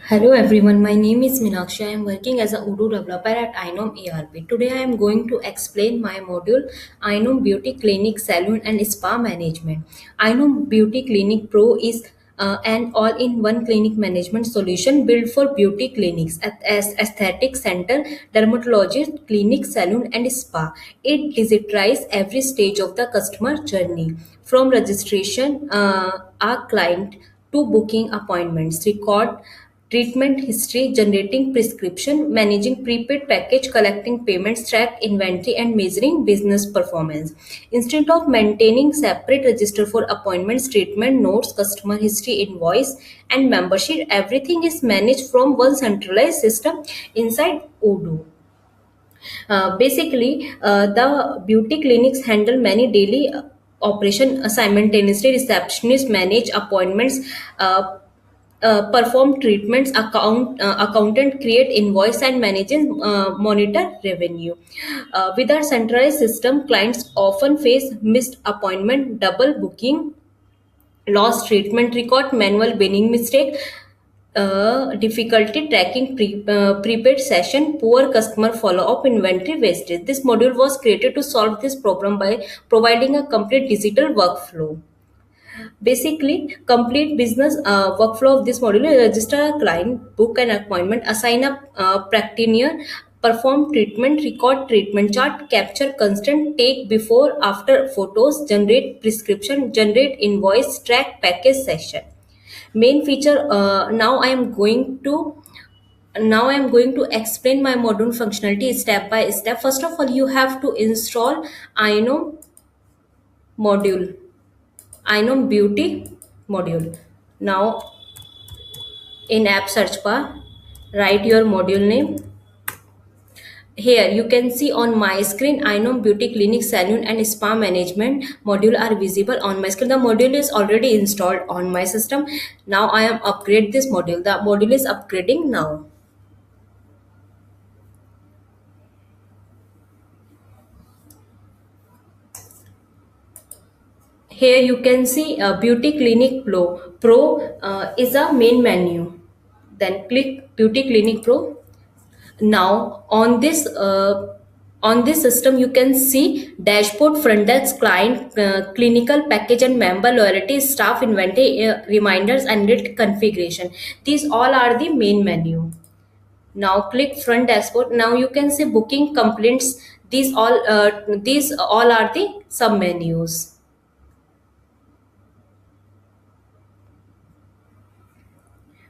Hello everyone, my name is Meenakshi. I am working as a Odoo developer at Inom ERP. Today I am going to explain my module Inom Beauty Clinic Salon and Spa Management. Inom Beauty Clinic Pro is an all-in-one clinic management solution built for beauty clinics as aesthetic center, dermatologist, clinic, salon and spa. It digitizes every stage of the customer journey from registration our client to booking appointments, record treatment history, generating prescription, managing prepaid package, collecting payments, track inventory, and measuring business performance. Instead of maintaining separate register for appointments, treatment notes, customer history, invoice, and membership, everything is managed from one centralized system inside Odoo. The beauty clinics handle many daily operation simultaneously. Receptionists manage appointments, perform treatments, accountant create invoice and manages monitor revenue. With our centralized system, clients often face missed appointment, double booking, lost treatment record, manual billing mistake, difficulty tracking prepaid session, poor customer follow-up, inventory wastage. This module was created to solve this problem by providing a complete digital workflow. Basically, complete business workflow of this module is register a client, book an appointment, assign a practitioner, perform treatment, record treatment chart, capture constant, take before after photos, generate prescription, generate invoice, track package session. Main feature. Now I am going to explain my module functionality step by step. First of all, you have to install Inom module, Inom Beauty module. Now, in app search bar, write your module name. Here you can see on my screen Inom Beauty Clinic Salon and Spa Management module are visible on my screen. The module is already installed on my system. Now I am upgrade this module. The module is upgrading now. Here you can see Beauty Clinic Pro. Pro is a main menu. Then click Beauty Clinic Pro. Now on this system you can see dashboard, front desk, client, clinical package and member loyalty, staff inventory, reminders and rate configuration. These all are the main menu. Now click front dashboard. Now you can see booking, complaints. These all are the sub menus.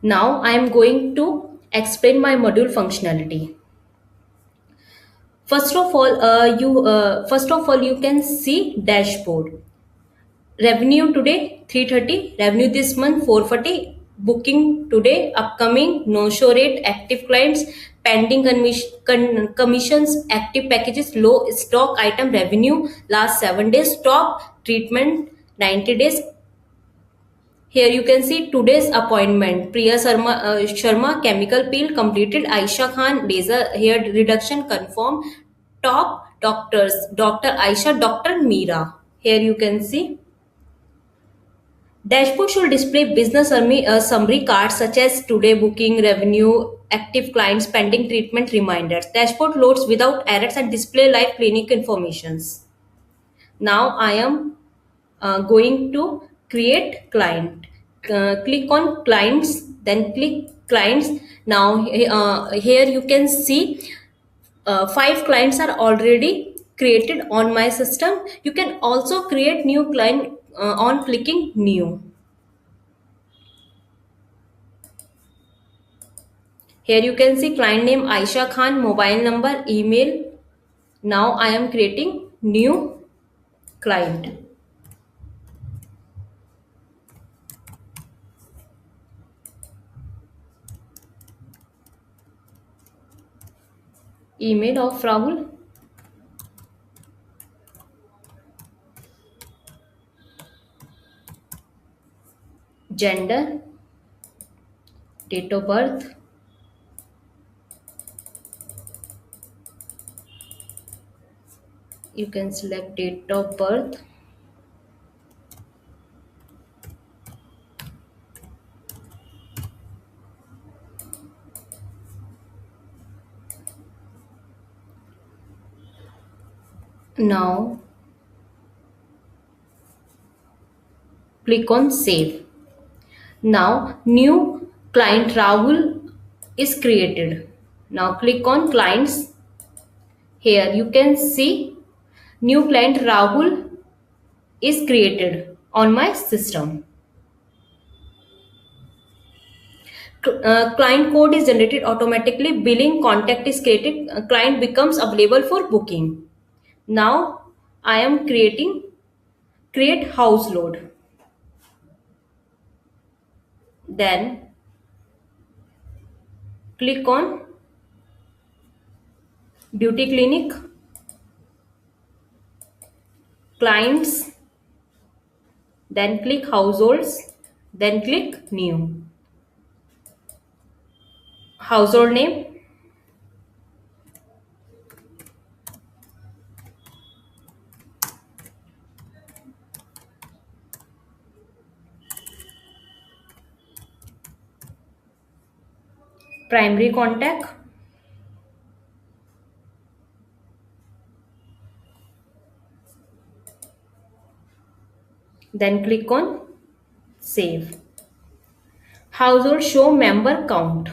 Now I am going to explain my module functionality. First of all you can see dashboard. Revenue today 330, revenue this month 440, booking today, upcoming, no show rate, active clients, pending commissions, active packages, low stock item revenue last 7 days, stop treatment 90 days. Here you can see today's appointment. Priya Sharma chemical peel completed. Aisha Khan laser hair reduction confirmed. Top doctors: Dr. Aisha, Dr. Meera. Here you can see. Dashboard should display business summary cards such as today booking, revenue, active clients, pending treatment reminders. Dashboard loads without errors and display live clinic informations. Now I am going to create client. Click on clients, then click clients. Now here you can see 5 clients are already created on my system. You can also create new client on clicking new. Here you can see client name Aisha Khan, mobile number, email. Now I am creating new client. Email of Rahul. Gender, date of birth, you can select date of birth, Now click on save. Now new client Rahul is created. Now click on clients. Here you can see new client Rahul is created on my system. Client code is generated automatically. Billing contact is created. Client becomes available for booking. Now I am create house load. Then click on beauty clinic, clients, then click households, then click new. Household name, primary contact, then click on save. Household show member count.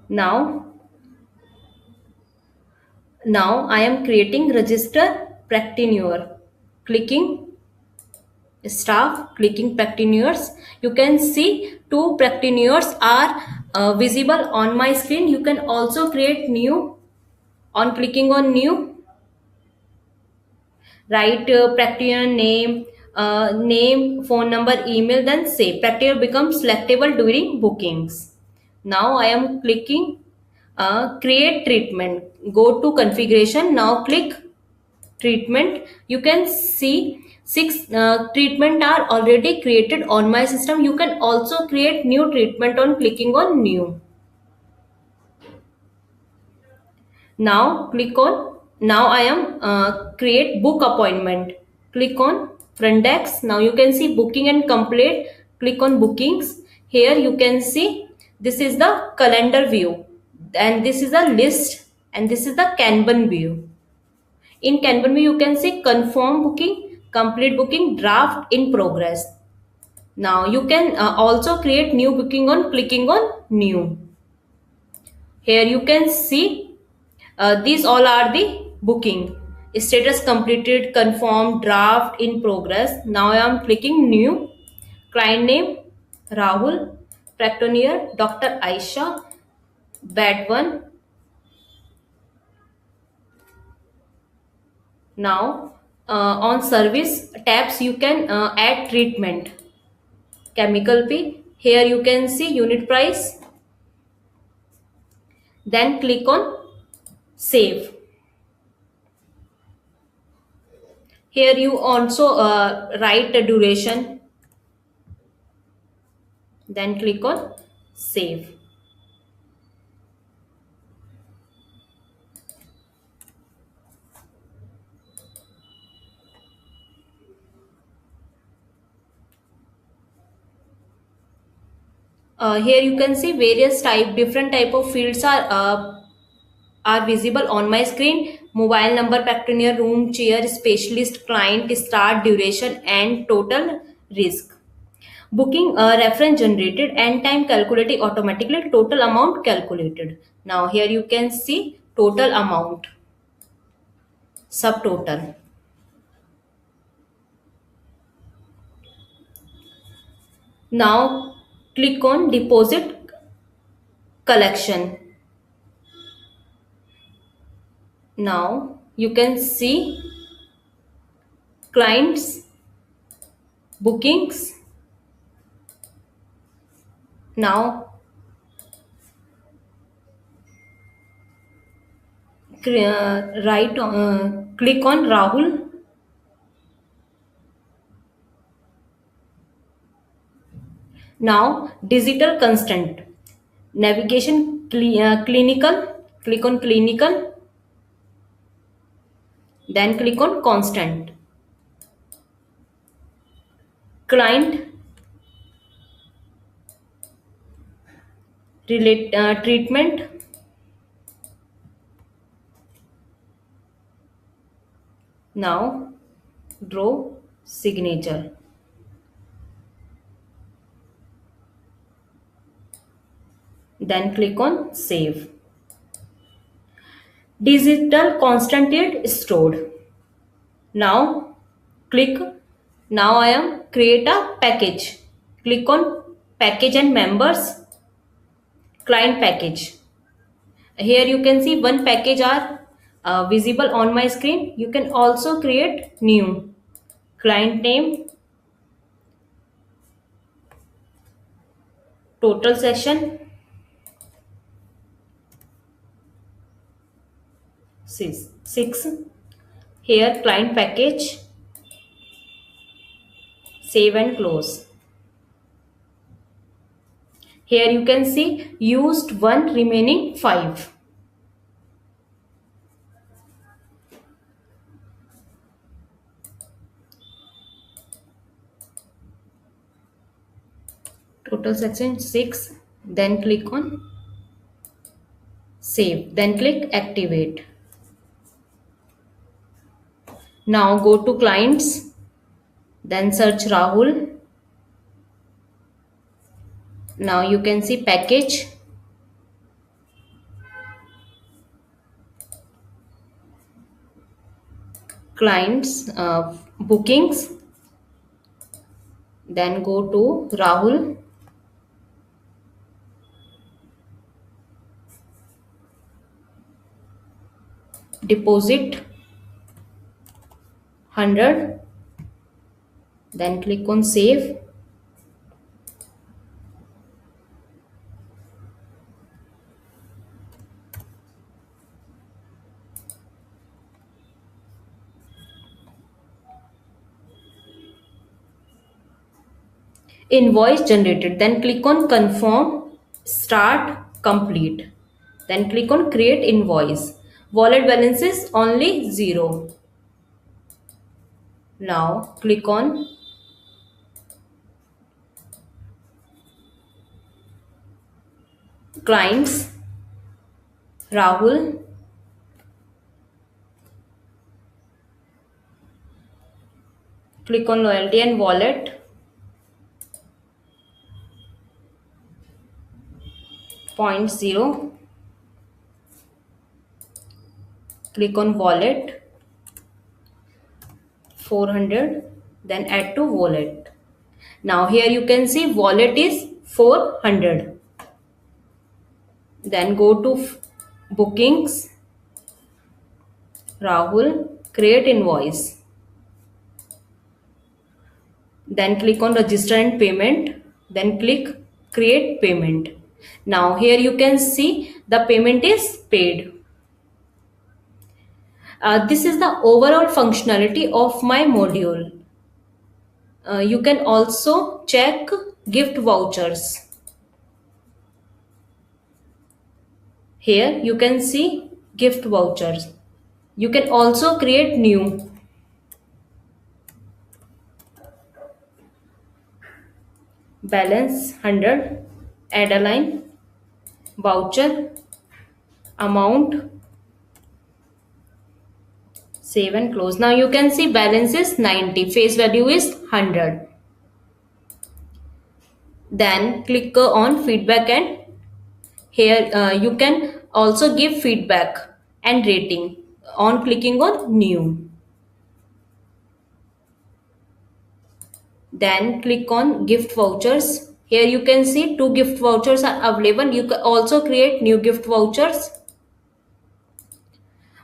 Now, now I am creating register practitioner. Clicking staff, clicking practitioners. You can see two practitioners are visible on my screen. You can also create new on clicking on new. Write practitioner name, name, phone number, email, then save. Practitioner becomes selectable during bookings. Now I am clicking create treatment. Go to configuration. Now click treatment. You can see six treatment are already created on my system. You can also create new treatment on clicking on new. Now click on, now I am create book appointment. Click on front desk. Now you can see booking and complete. Click on bookings. Here you can see this is the calendar view, and this is a list, and this is the Kanban view. In Kanban view you can see confirm booking, complete booking, draft, in progress. Now you can also create new booking on clicking on new. Here you can see these all are the booking. Status completed, confirmed, draft, in progress. Now I am clicking new. Client name Rahul, practitioner Dr. Aisha, bed 1. Now on service tabs you can add treatment. Chemical P. Here you can see unit price. Then click on save. Here you also write the duration. Then click on save. Here you can see various different type of fields are visible on my screen. Mobile number, practitioner, room, chair, specialist, client, start, duration, and total risk. Booking reference generated, and time calculated automatically, total amount calculated. Now here you can see total amount, subtotal. Now click on deposit collection. Now you can see clients, bookings. Now click on Rahul. Now digital constant, navigation clinical. Click on clinical. Then click on constant. Client treatment. Now draw signature. Then click on save. Digital constant yet stored. Now click. Now I am create a package. Click on package and members, client package. Here you can see one package are visible on my screen. You can also create new client name, total session, six. Here client package, save and close. Here you can see used one, remaining 5. Total section 6. Then click on save. Then click activate. Now go to clients. Then search Rahul. Now you can see package, clients, bookings. Then go to Rahul. Deposit 100. Then click on save. Invoice generated. Then click on confirm, start, complete. Then click on create invoice. Wallet balance is only 0. Now click on clients, Rahul. Click on loyalty and wallet. Point 0. Click on wallet 400. Then add to wallet. Now here you can see wallet is 400. Then go to bookings, Rahul, create invoice. Then click on register and payment. Then click create payment. Now here you can see the payment is paid. This is the overall functionality of my module. You can also check gift vouchers. Here you can see gift vouchers. You can also create new. Balance 100. Add a line. Voucher amount, save and close. Now you can see balance is 90, face value is 100. Then click on feedback, and here you can also give feedback and rating on clicking on new. Then click on gift vouchers. Here you can see 2 gift vouchers are available. You can also create new gift vouchers.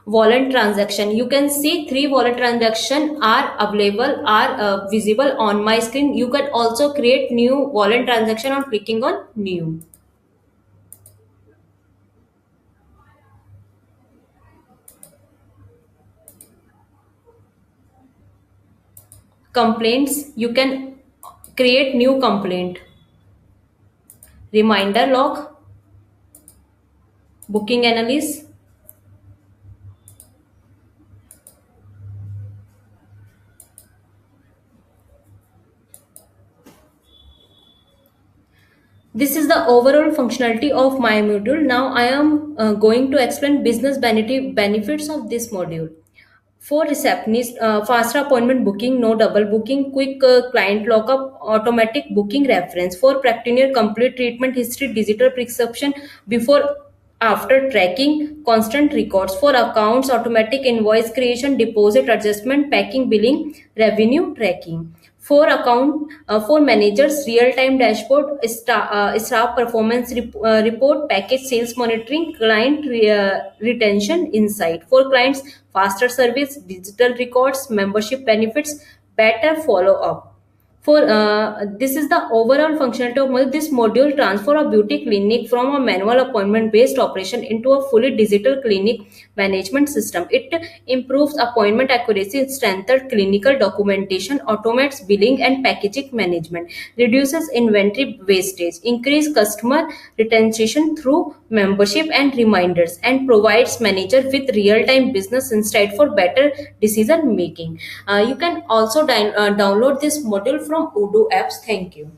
Wallet transaction. You can see 3 wallet transaction are available, are visible on my screen. You can also create new wallet transaction on clicking on new. Complaints. You can create new complaint. Reminder log, booking analysis, This is the overall functionality of my module. Now I am going to explain business benefits of this module. For receptionist, faster appointment booking, no double booking, quick client lockup, automatic booking reference. For practitioner, complete treatment history, digital prescription before after tracking, constant records. For accounts, automatic invoice creation, deposit adjustment, packing, billing, revenue tracking. For managers, real-time dashboard, staff performance report, package sales monitoring, client retention insight. For clients, faster service, digital records, membership benefits, better follow-up. For this is the overall functionality of this module. Transfer a beauty clinic from a manual appointment based operation into a fully digital clinic management system. It improves appointment accuracy, strengthens clinical documentation, automates billing and packaging management, reduces inventory wastage, increase customer retention through membership and reminders, and provides manager with real-time business insight for better decision making. You can also download this module from Odoo apps. Thank you.